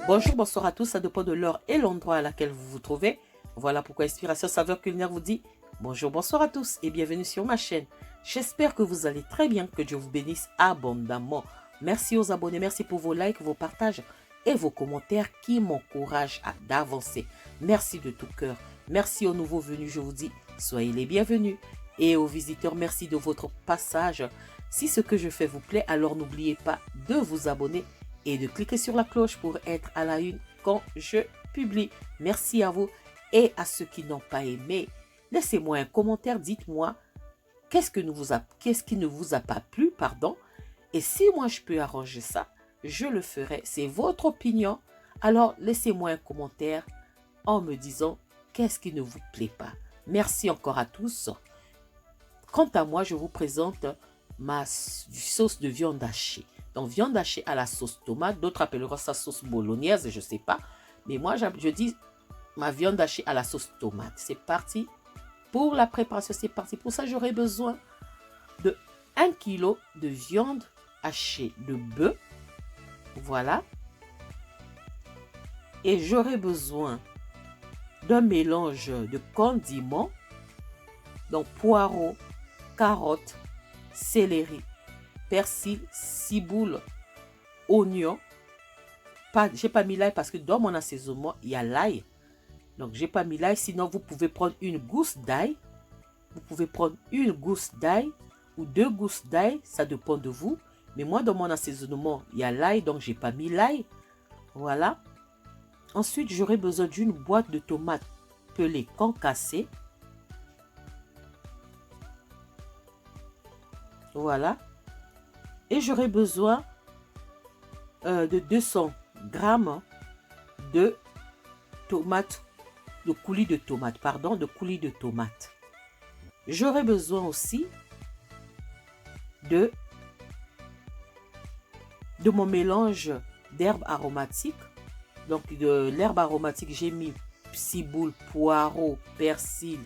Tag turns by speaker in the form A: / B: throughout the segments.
A: Bonjour, bonsoir à tous, ça dépend de l'heure et l'endroit à laquelle vous vous trouvez. Voilà pourquoi Inspiration Saveur Culinaire vous dit bonjour, bonsoir à tous et bienvenue sur ma chaîne. J'espère que vous allez très bien, que Dieu vous bénisse abondamment. Merci aux abonnés, merci pour vos likes, vos partages et vos commentaires qui m'encouragent d'avancer. Merci de tout cœur. Merci aux nouveaux venus, je vous dis soyez les bienvenus. Et aux visiteurs, merci de votre passage. Si ce que je fais vous plaît, alors n'oubliez pas de vous abonner et de cliquer sur la cloche pour être à la une quand je publie. Merci à vous et à ceux qui n'ont pas aimé. Laissez-moi un commentaire, dites-moi qu'est-ce qui ne vous a pas plu, pardon. Et si moi je peux arranger ça, je le ferai. C'est votre opinion. Alors laissez-moi un commentaire en me disant qu'est-ce qui ne vous plaît pas. Merci encore à tous. Quant à moi, je vous présente ma sauce de viande hachée. Donc, viande hachée à la sauce tomate. D'autres appelleront ça sauce bolognaise, je ne sais pas. Mais moi, je dis ma viande hachée à la sauce tomate. C'est parti pour la préparation. C'est parti. Pour ça, j'aurai besoin de 1 kg de viande hachée de bœuf. Voilà. Et j'aurai besoin d'un mélange de condiments. Donc, poireaux, carottes, céleri, persil, ciboule, oignon. Je n'ai pas mis l'ail parce que dans mon assaisonnement, il y a l'ail. Donc, je n'ai pas mis l'ail. Sinon, vous pouvez prendre une gousse d'ail. Vous pouvez prendre une gousse d'ail ou 2 gousses d'ail. Ça dépend de vous. Mais moi, dans mon assaisonnement, il y a l'ail. Donc, je n'ai pas mis l'ail. Voilà. Ensuite, j'aurai besoin d'une boîte de tomates pelées concassées. Voilà. Et j'aurai besoin de 200 grammes de tomates, de coulis de tomates, pardon, de coulis de tomates. J'aurai besoin aussi de mon mélange d'herbes aromatiques. Donc, de l'herbe aromatique, j'ai mis ciboule, poireau, persil,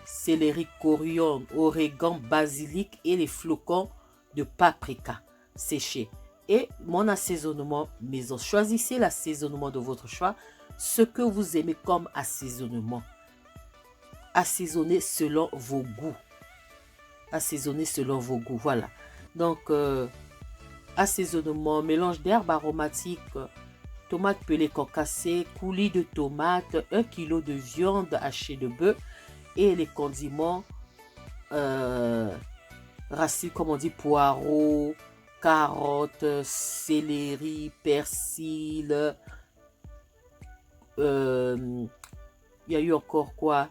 A: céleri, coriandre, origan, basilic et les flocons de paprika séchés. Et mon assaisonnement maison. Choisissez l'assaisonnement de votre choix, ce que vous aimez comme assaisonnement. Assaisonnez selon vos goûts. Assaisonnez selon vos goûts, voilà. Donc, assaisonnement, mélange d'herbes aromatiques, tomates pelées concassées, coulis de tomates, 1 kg de viande hachée de bœuf et les condiments racines, comme on dit, poireaux, carottes, céleri, persil. Il y a eu encore quoi?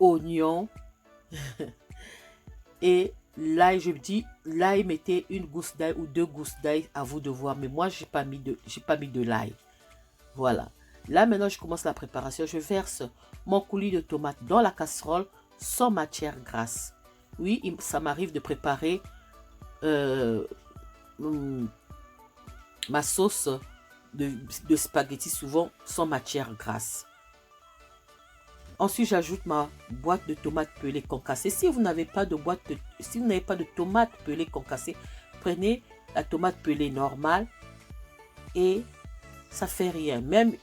A: Oignon. Et l'ail, je me dis, l'ail, mettez une gousse d'ail ou 2 gousses d'ail, à vous de voir. Mais moi, j'ai pas mis de l'ail. Voilà. Là, maintenant, je commence la préparation. Je verse mon coulis de tomates dans la casserole sans matière grasse. Oui, ça m'arrive de préparer ma sauce de spaghetti souvent sans matière grasse. Ensuite, j'ajoute ma boîte de tomates pelées concassées. Si vous n'avez pas de tomates pelées concassées, prenez la tomate pelée normale et ça fait rien. Même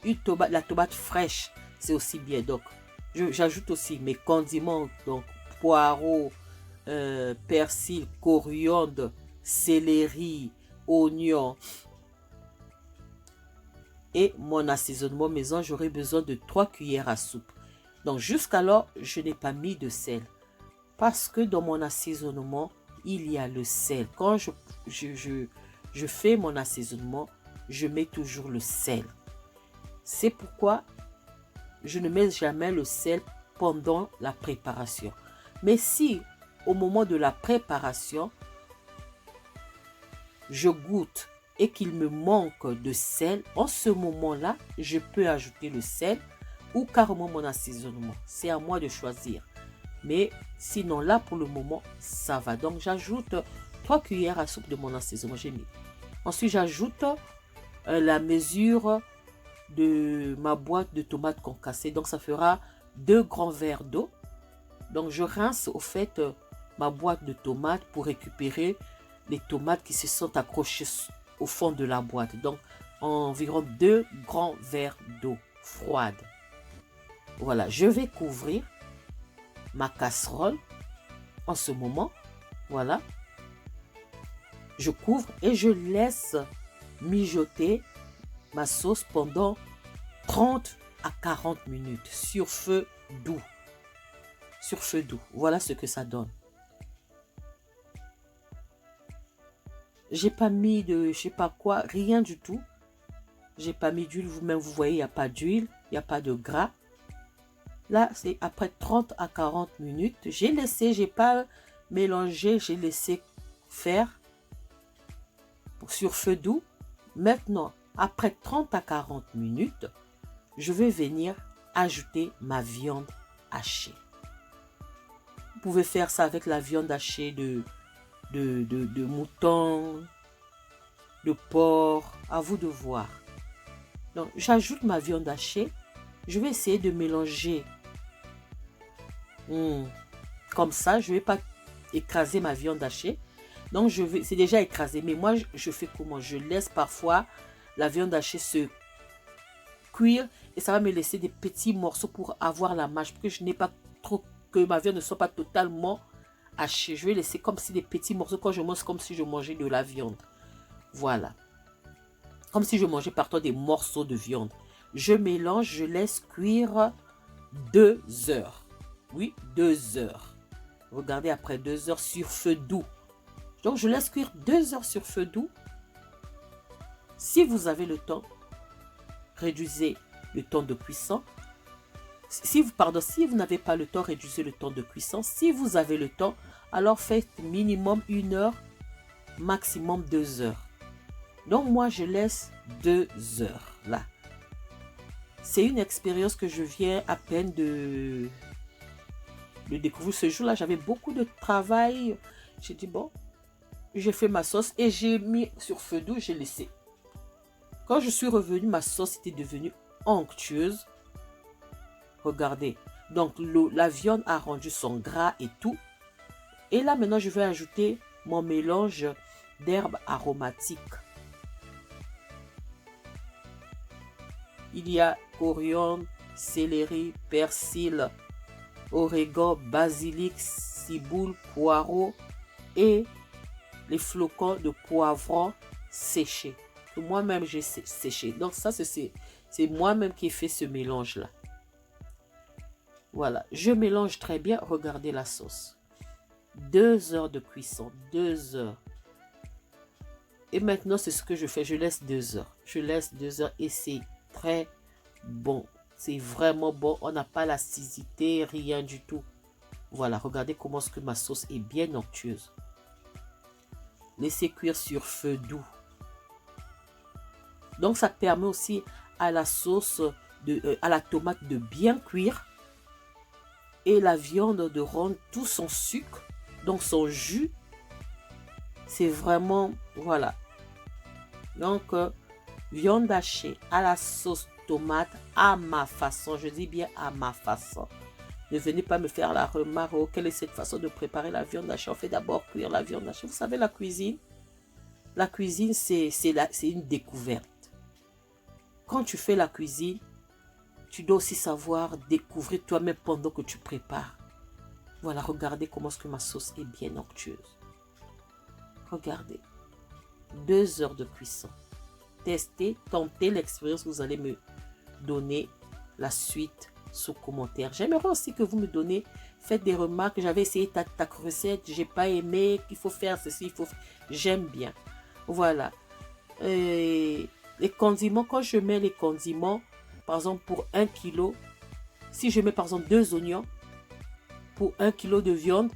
A: la tomate fraîche, c'est aussi bien. Donc, j'ajoute aussi mes condiments, donc poireaux, persil, coriandre, céleri, oignon. Et mon assaisonnement maison, j'aurai besoin de 3 cuillères à soupe. Donc, jusqu'alors, je n'ai pas mis de sel. Parce que dans mon assaisonnement, il y a le sel. Quand je fais mon assaisonnement, je mets toujours le sel. C'est pourquoi je ne mets jamais le sel pendant la préparation. Mais si, au moment de la préparation, je goûte et qu'il me manque de sel, en ce moment-là, je peux ajouter le sel ou carrément mon assaisonnement. C'est à moi de choisir. Mais sinon, là, pour le moment, ça va. Donc, j'ajoute 3 cuillères à soupe de mon assaisonnement. J'ai mis. Ensuite, j'ajoute la mesure de ma boîte de tomates concassées. Donc, ça fera 2 grands verres d'eau. Donc, je rince au fait ma boîte de tomates pour récupérer les tomates qui se sont accrochées au fond de la boîte. Donc, environ 2 grands verres d'eau froide. Voilà, je vais couvrir ma casserole en ce moment. Voilà. Je couvre et je laisse mijoter ma sauce pendant 30 à 40 minutes sur feu doux. Sur feu doux. Voilà ce que ça donne. J'ai pas mis de je sais pas quoi, rien du tout. J'ai pas mis d'huile. Vous-même, vous voyez, il n'y a pas d'huile, il n'y a pas de gras. Là, c'est après 30 à 40 minutes. J'ai laissé, j'ai pas mélangé, j'ai laissé faire sur feu doux. Maintenant, après 30 à 40 minutes, je vais venir ajouter ma viande hachée. Vous pouvez faire ça avec la viande hachée de mouton, de porc, à vous de voir. Donc, j'ajoute ma viande hachée. Je vais essayer de mélanger. Comme ça, je ne vais pas écraser ma viande hachée. Donc, c'est déjà écrasé. Mais moi, je fais comment? Je laisse parfois la viande hachée se cuire. Et ça va me laisser des petits morceaux pour avoir la mâche. Parce que je n'ai pas trop... Que ma viande ne soit pas totalement hachée. Je vais laisser comme si des petits morceaux. Quand je mange, comme si je mangeais de la viande. Voilà. Comme si je mangeais parfois des morceaux de viande. Je mélange, je laisse cuire 2 heures. Oui, 2 heures. Regardez, après 2 heures sur feu doux. Donc, je laisse cuire 2 heures sur feu doux. Si vous avez le temps, réduisez le temps de cuisson. Si vous n'avez pas le temps, réduisez le temps de cuisson. Si vous avez le temps, alors faites minimum 1 heure, maximum 2 heures. Donc, moi, je laisse 2 heures là. C'est une expérience que je viens à peine de découvrir. Ce jour-là, j'avais beaucoup de travail. J'ai dit, bon, j'ai fait ma sauce et j'ai mis sur feu doux, j'ai laissé. Quand je suis revenue, ma sauce était devenue onctueuse. Regardez. Donc, la viande a rendu son gras et tout. Et là, maintenant, je vais ajouter mon mélange d'herbes aromatiques. Il y a coriandre, céleri, persil, origan, basilic, ciboule, poireau et les flocons de poivron séchés. Que moi-même, j'ai séché. Donc ça, c'est moi-même qui ai fait ce mélange-là. Voilà. Je mélange très bien. Regardez la sauce. 2 heures de cuisson. 2 heures. Et maintenant, c'est ce que je fais. Je laisse 2 heures. Je laisse 2 heures et c'est très bon. C'est vraiment bon. On n'a pas l'acidité, rien du tout. Voilà, regardez comment est-ce que ma sauce est bien onctueuse. Laissez cuire sur feu doux. Donc, ça permet aussi à la sauce, à la tomate de bien cuire. Et la viande de rendre tout son sucre, donc son jus. C'est vraiment, voilà. Donc, viande hachée à la sauce tomate à ma façon. Je dis bien à ma façon. Ne venez pas me faire la remarque, oh, quelle est cette façon de préparer la viande hachée? On fait d'abord cuire la viande hachée. Vous savez, la cuisine, c'est une découverte. Quand tu fais la cuisine, tu dois aussi savoir découvrir toi-même pendant que tu prépares. Voilà, regardez comment est-ce que ma sauce est bien onctueuse. Regardez. 2 heures de cuisson. Testez, tentez l'expérience. Vous allez me donner la suite sous commentaire. J'aimerais aussi que vous me donnez, faites des remarques. J'avais essayé ta recette, j'ai pas aimé, qu'il faut faire ceci, j'aime bien. Voilà. Les condiments, quand je mets les condiments, par exemple pour 1 kg, si je mets par exemple 2 oignons pour 1 kg de viande,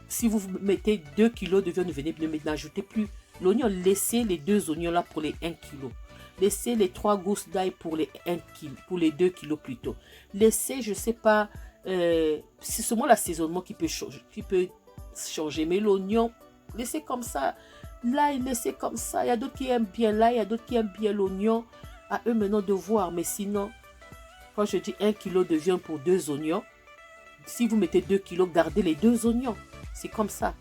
A: si vous mettez 2 kg de viande, ne n'ajoutez plus l'oignon. Laissez les 2 oignons là pour les 1 kg. Laissez les 3 gousses d'ail pour les 1 kg, pour les 2 kg plutôt. Laissez, je ne sais pas, c'est seulement l'assaisonnement qui peut changer. Mais l'oignon, laissez comme ça. L'ail, laissez comme ça. Il y a d'autres qui aiment bien l'ail, il y a d'autres qui aiment bien l'oignon. À eux maintenant de voir. Mais sinon, quand je dis 1 kg de viande pour 2 oignons, si vous mettez 2 kg, gardez les 2 oignons. C'est comme ça.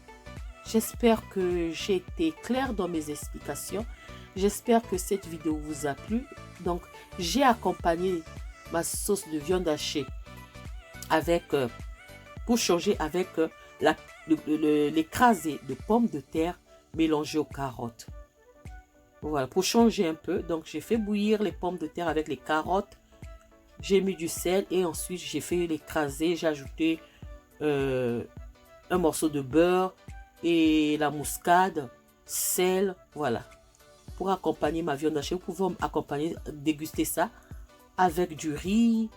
A: J'espère que j'ai été claire dans mes explications. J'espère que cette vidéo vous a plu. Donc, j'ai accompagné ma sauce de viande hachée avec, pour changer avec l'écrasé de pommes de terre mélangées aux carottes. Voilà, pour changer un peu. Donc, j'ai fait bouillir les pommes de terre avec les carottes. J'ai mis du sel et ensuite, j'ai fait l'écrasé. J'ai ajouté un morceau de beurre et la muscade, sel, voilà. Pour accompagner ma viande hachée, vous pouvez accompagner, déguster ça avec du riz.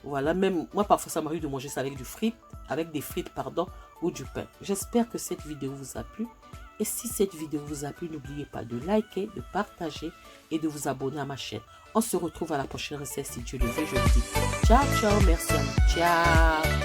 A: Voilà, même moi parfois ça m'arrive de manger ça avec des frites pardon, ou du pain. J'espère que cette vidéo vous a plu. Et si cette vidéo vous a plu, n'oubliez pas de liker, de partager et de vous abonner à ma chaîne. On se retrouve à la prochaine recette si Dieu le veut. Je vous dis ciao, ciao, merci à vous. Ciao.